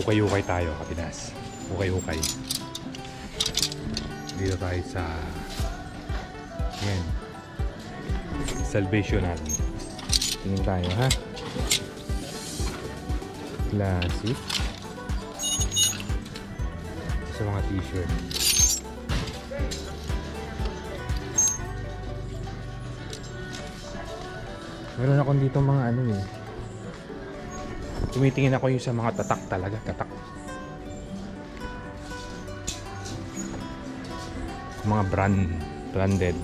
Hukay-hukay tayo, Kapinas. Hukay-hukay. Dito tayo sa yan, Salvation Army. Tingin tayo, ha? Classic. Sa mga t-shirt. Meron akong dito mga ano eh. Tumitingin ako yung sa mga tatak talaga, tatak. Mga branded.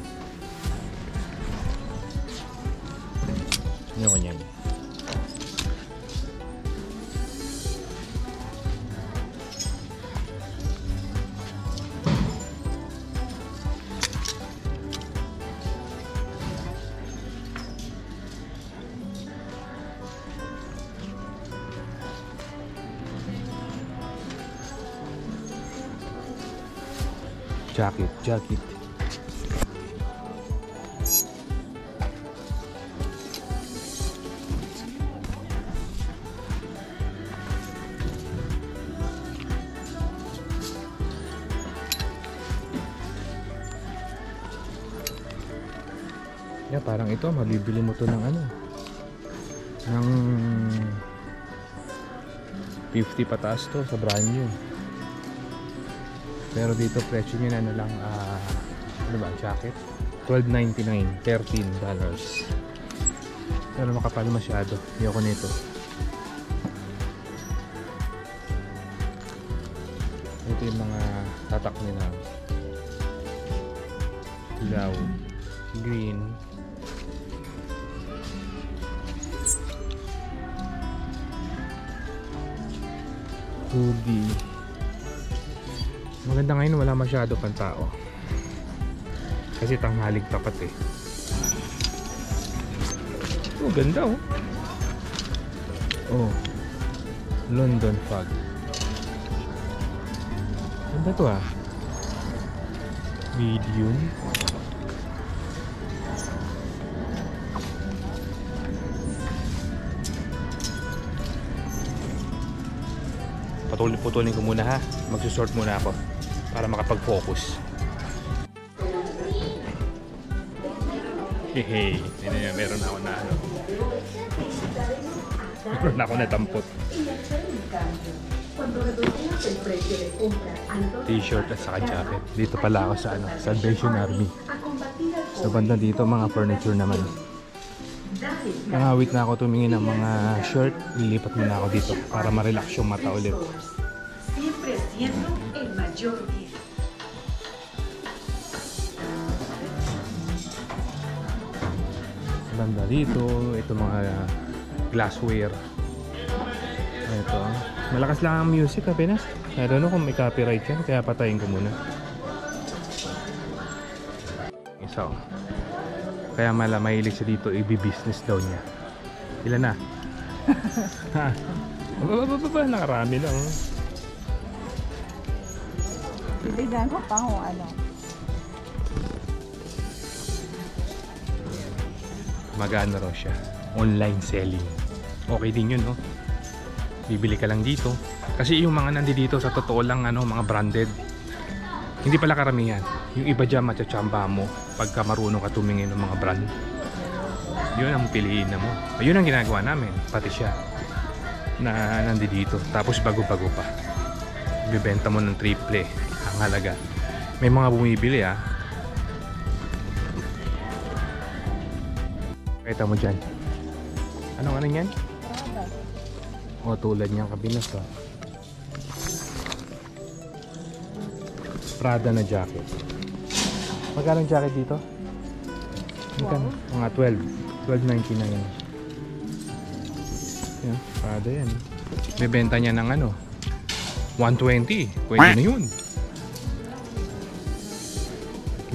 Ano ko niyan? Jacket. Yeah, parang ito mabibili mo to ng ano, ng 50 pataas to sa brand new. Pero dito presyo niya na lang ano ba, jacket? $12.99, $13. Pero makapal masyado. Ayoko nito. Ito yung mga tatak nila. Ilaw, green. Hoodie. Maganda ngayon, wala masyado pang tao. Kasi tanghalig tapat eh. Oh, ganda oh. Oh. London Fog. Ganda to ah. Medium. Putulin ko muna ha. Magsusort muna ako para makapag-focus. Hehe, meron ako na ano. Meron ako na tampot. T-shirt at saka jacket. Dito pala ako sa ano, Salvation Army. So banda dito mga furniture naman. Nangawit na ako tumingin ng mga shirt. Lilipat muna ako dito para ma-relax yung mata ulit. Banda dito, ito mga glassware. Ito, malakas lang ang music ha, Pinas. I don't know kung may copyright yan, kaya patayin ko muna. Isa oh. Kaya mahilig siya dito, i-business daw niya. Ilan na? Nakarami lang. Bibigyan ko pa kung ano. Magana raw siya. Online selling. Okay din yun, no? Bibili ka lang dito. Kasi yung mga nandito sa totoo lang, ano, mga branded. Hindi pala karamihan. Yung iba dyan, matchachamba mo pagka marunong ka tumingin ng mga brand. Yun ang piliin na mo. Yun ang ginagawa namin. Pati siya na nandito. Tapos bago-bago pa. Bibenta mo ng triple ang halaga. May mga bumibili ah. Kita mo dyan. Anong ano yan? O tulad niyang kabinas to. Prada na jacket. Magkano ang jacket dito? Magkano? Mga 12.99. Yan, Prada yan. Bebenta niya ng ano? 120. Pwede na yun.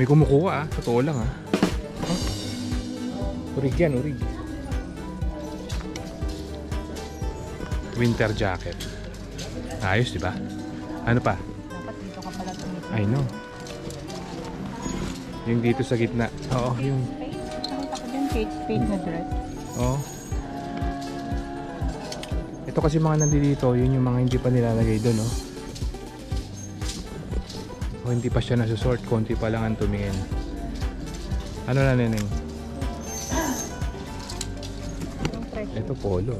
May kumukuha ah. Totoo lang ah. Urig yan, urig. Winter jacket. Ayos, di ba? Ano pa? Dapat dito ka pala tumitin. I know. Yung dito sa gitna. Oo, yung... Nakita ko dyan, Kate Spade na dress. Oo. Ito kasi mga nandito, yun yung mga hindi pa nilalagay doon, no? O hindi pa siya nasusort, konti pa lang ang tumingin. Ano na, Neneng? Yung presyo. Ito polo.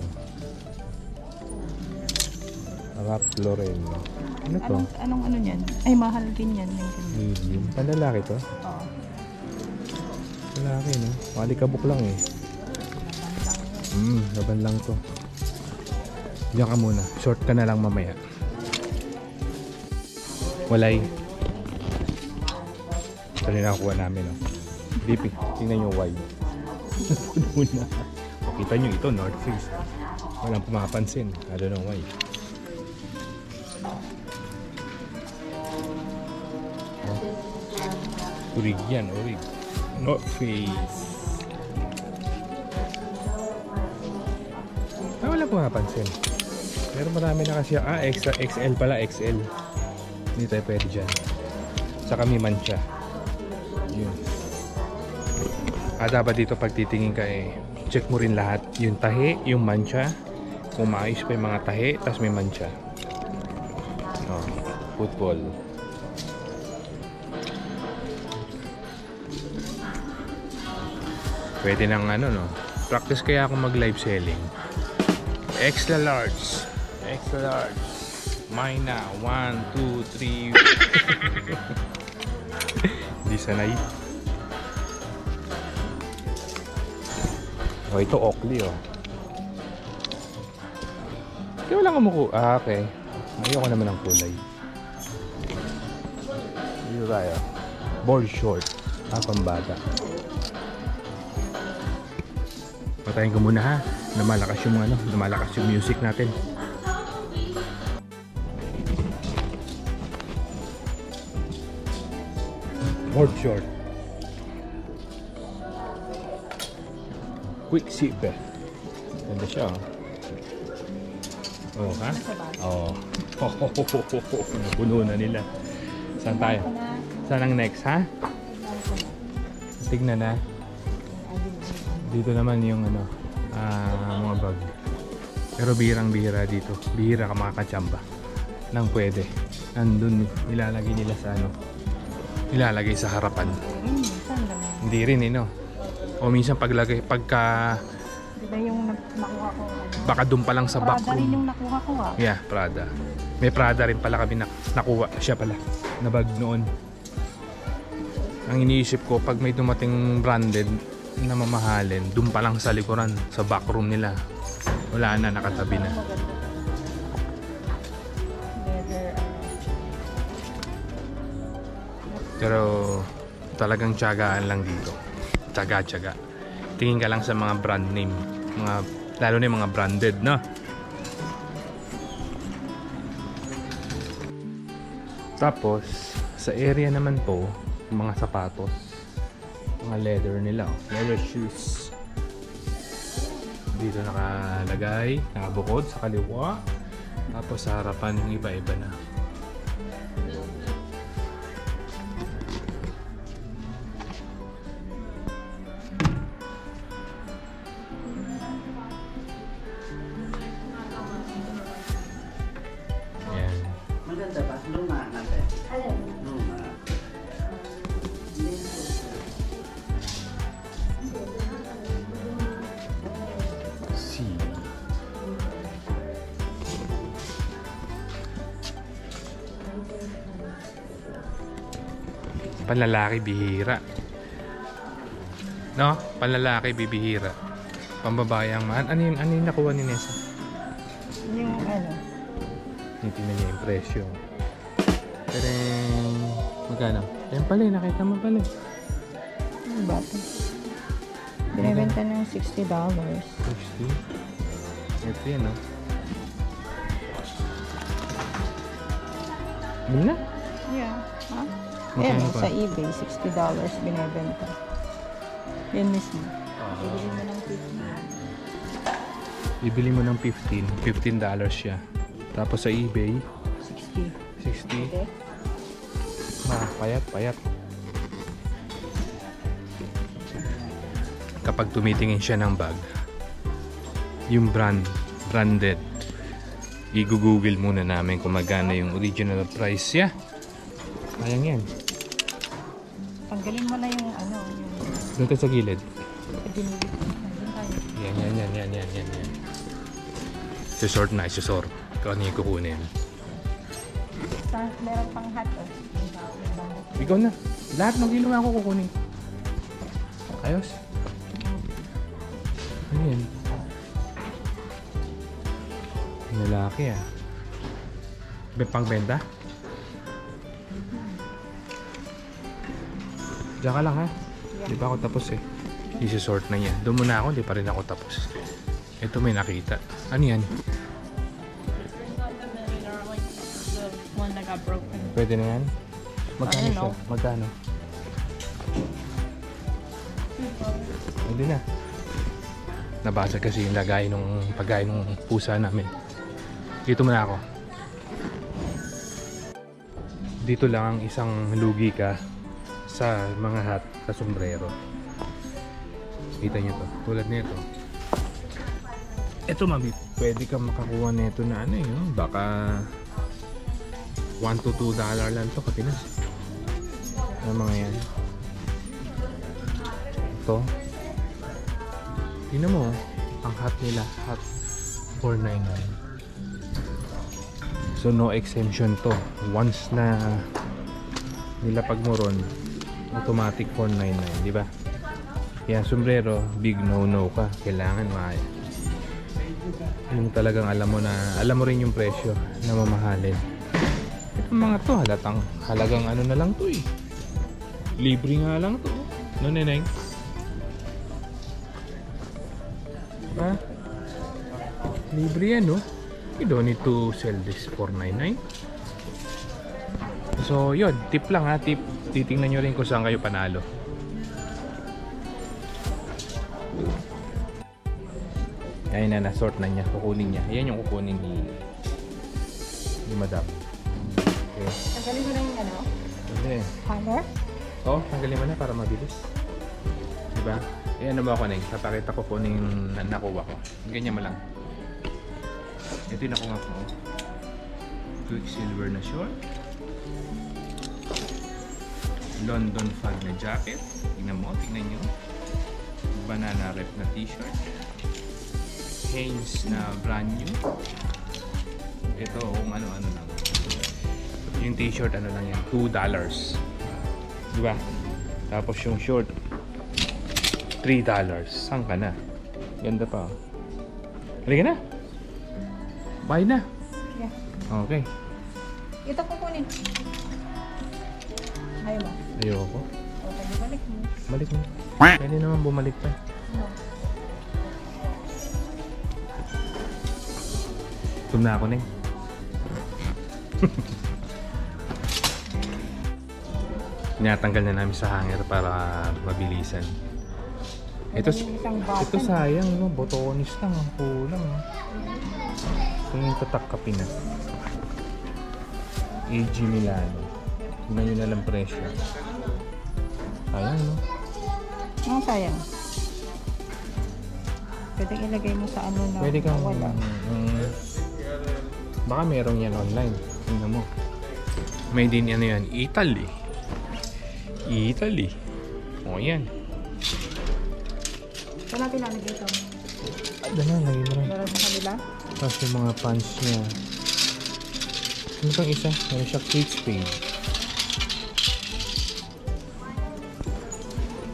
Rap Lauren. Ano to? Anong ano niyan? Ay, mahal din yan. Yung ganyan. Medium. Panlalaki to? Oo. Lalaki, no? Malikabok lang eh. Laban lang to. Diyan ka muna. Short ka na lang mamaya. Walay. Ito rin nakuha namin, no? Dipi. Tingnan yung wide. Puno na. O, kita nyo ito, North Face. Walang pumapansin. I don't know why. Urig yan, urig. North Face. Wala pumapansin. Pero marami na kasi. Extra XL pala, XL. Hindi tayo pwede dyan. Saka may mancha. Yun. Dapat dito pag titingin ka check mo rin lahat. Yung tahi, yung mancha. Kung maayos pa yung mga tahi, tas may mancha. Football. Pwede nang practice kaya ako mag live selling. Extra large. Extra large. Mine na. 1, 2, 3. Di sanay. Ito Oakley, Kaya wala kumuku. Okay. Ayoko naman ng kulay. Dito tayo. Board short. Pambata. Patayin ko muna ha. Lumalakas yung lumalakas yung music natin. Board short. Quick zip. Ganda siya, ha? Oo. Napuno na nila. Saan tayo? Saan ang next, ha? Tignan na. Dito naman yung mga bag. Pero bihirang-bihira dito. Bihira ka makakachamba. Nang pwede. Nandun nilalagay nila sa nilalagay sa harapan. Hindi rin O minsan pagka Diba yung nakuha ko? baka doon pa lang sa Prada backroom. rin yung nakuha ko Yeah, Prada. May Prada rin pala kami nakuha. Siya pala. Na bag noon. Ang iniisip ko, pag may dumating branded na mamahalin, doon pa lang sa likuran, sa backroom nila. Wala na, nakatabi na. Pero talagang tiyagaan lang dito. Tiyaga-tiyaga. Tingin ka lang sa mga brand name. Lalo na yung mga branded, no? Tapos, sa area naman po, mga sapatos. Mga leather nila. Leather shoes. Dito nakalagay. Nakabukod sa kaliwa. Tapos sa harapan yung iba-iba na. Maganda ba? Luma natin. Luma. See. Panlalaki bihira. No? Panlalaki bibihira. Pambabae ang man. Ano yung nakuha ni Nessa? Yung Tingnan niya yung presyo. Pero magkano? Yan pala, nakita mo pala. Ano ba ito? Binibenta ng $60. 60? Ito yan, no? Bili na? Yeah. Ha? Magkano Ayan, ba? sa eBay, $60 binibenta. Yan mismo. Bibili mo ng 15. Bibili mo ng 15. $15 siya. Tapos sa eBay, 60. 60. Okay. Payat. Kapag tumitingin siya ng bag, yung branded, I-google muna namin kung magkano yung original price niya. Sayang yan. Tanggalin mo na yung ano, yung Doon ka sa gilid. dinigit. Nandun tayo. Yan. Susort na, susort. Kung ano yung kukunin. Meron pang hat. Ikaw na. Lahat ng ginawa ko kukunin. Ayos. Ano yan? Lalaki ah. Pangbenta? Diyan ka lang ha. Di pa ako tapos eh. Isisort na niya. Doon muna ako, di pa rin ako tapos. Ito may nakita. Ano yan? One that got broken. Pwede na yan? Magkano Ano, siya? no? Magkano? Hindi na. Nabasa kasi yung lagay nung pagkain ng pusa namin. Dito muna ako. Dito lang ang isang lugi ka sa mga hat sa sombrero. Kita nyo to. Tulad nito. Ito mami, pwede kang makakuha nito na ano yun. Baka $1 to $2 lang to kapinas. Ano mga yan? Ito. Tingnan mo, ang hat nila, hat $4.99. So no exemption to. Once na nilapag mo ron, automatic $4.99, di ba? Kaya sombrero, big no ka. Kailangan yung talagang alam mo rin yung presyo na mamahalin. Itong mga to, halagang ano na lang to eh. Libre nga lang to. No, neneng? Ha? Libre yan, no? You don't need to sell this $4.99. So, yun. Tip lang ha. Tip. Titingnan nyo rin kung saan kayo panalo. Ayun na, na-sort na niya. Kukunin niya. Ayan yung kukunin ni madam. Okay. Tanggalin mo na yung ano? Okay. Hanger? Oh, tanggalin mo na para mabilis. Diba? Eh, ano ba ako na yun? Papakita ko kung ano yung nakuha ko. Ganyan mo lang. Ito yung nakuha ko. Quicksilver na short. London Fog na jacket. Tingnan mo, tingnan nyo. Banana rep na t-shirt. Hanes na brand new. Ito kung ano-ano lang. Yung t-shirt ano lang yan, $2. Diba? Tapos yung short $3. Saan ka na? Ganda pa. Halika na. Buy na. Yeah. Okay. Ito kukunin. Ayaw mo? Ayoko. O, pwede balik mo. Balik mo. Pwede naman bumalik pa. No. Tum na ako na eh. Tinatanggal na namin sa hanger para mabilisan. Ito sayang, no? Botonis lang ang kulang. No? Ito yung tatak Kapinas. AG Milano. Tingnan nyo na lang presyo. Sayang, no? Ang sayang. Pwede ilagay mo sa ano na Pwede kang wala. Baka merong yan online. Tingnan mo. May din ano yan. Italy. O yan. Ito natin lalagay ito. Ano na, lagay mo rin. Para sa kanila. Tapos yung mga pants niya. Ano pang isa? Meron siya Kate Spade.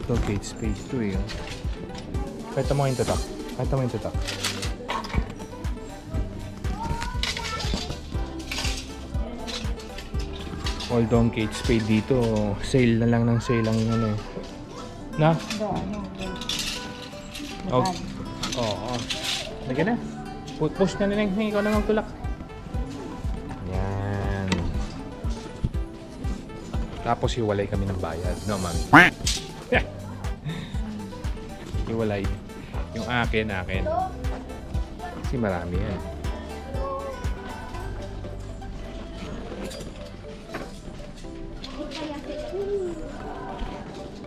Ito Kate Spade ito eh. Oh. Kahit mo yung tatak. Although ang Kate Spade dito, sale na lang ng sale ang ano eh. Na? Ito, ano. Oh. Oo. Lagyan na. Push na nila. Ikaw na magtulak. Yan. Tapos hiwalay kami ng bayad. No, mami? Hiwalay. Yung akin. Kasi marami yan.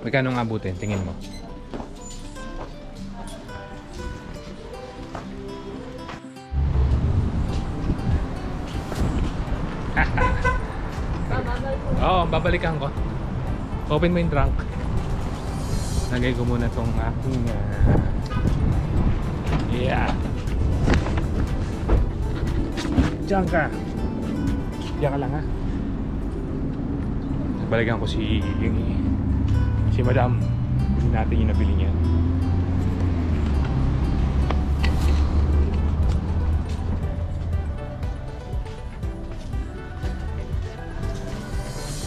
Magkano nga abutin? Tingin mo. Oo, babalikan ko. Open mo yung trunk. Lagay ko muna tong aking yeah. Diyan ka. Diyan ka lang ha. Balikan ko si Madam. Hindi natin yung nabili niya.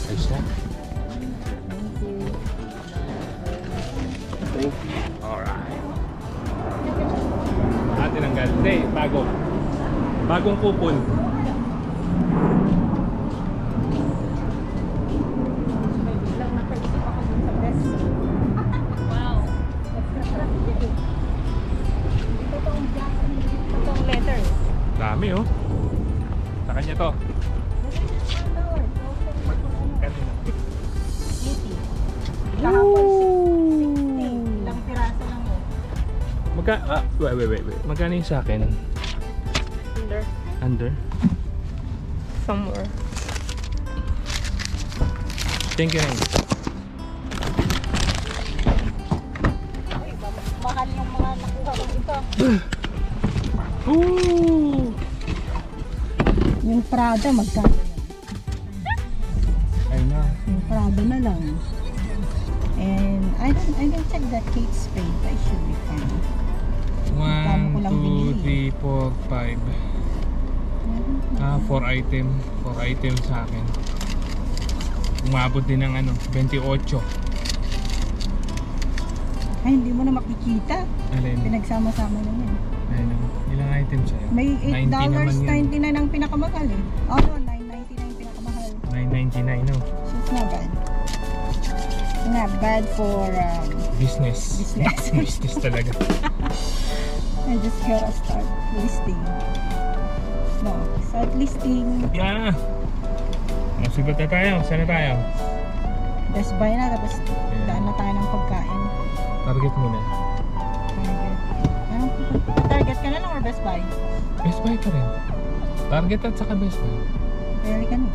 Ayos na. Thank you. Alright. Atin ang gal. Hindi, bago. Bagong kupon. Lang nakaisip ako dun sa best. Wow. Ito tong letter. Dami oh. Sa kanya to. Kanina. 80. Kahapon 60. Ilang piraso lang mo. Wait. Magkano yung sa akin? Under? Somewhere. Thank you, Ren. Uy, mahal yung mga nakuha kong ito. Ooh! Yung Prada, magkano yan? I know. Yung Prada na lang. And I don't check the Kate Spade. I should be fine. 1, 2, 3, 4, 5. 4 item. 4 item sa akin. Umabot din ng 28. Ay, hindi mo na makikita. Alin? Pinagsama-sama na yan. Ayun. Ilang item sa'yo? May $90 $8.99 ang pinakamahal eh. Oh no, $9.99 pinakamahal. $9.99 no? So it's not bad. Not bad for Business. business. Business talaga. I just gotta start listing. No, start listing. Yeah. Sigot na tayo. Saan na tayo? Best Buy na, tapos daan na tayo ng pagkain. Target muna. Target. Anong Target ka na lang or Best Buy? Best Buy pa rin. Target at saka Best Buy. Pwede ka na.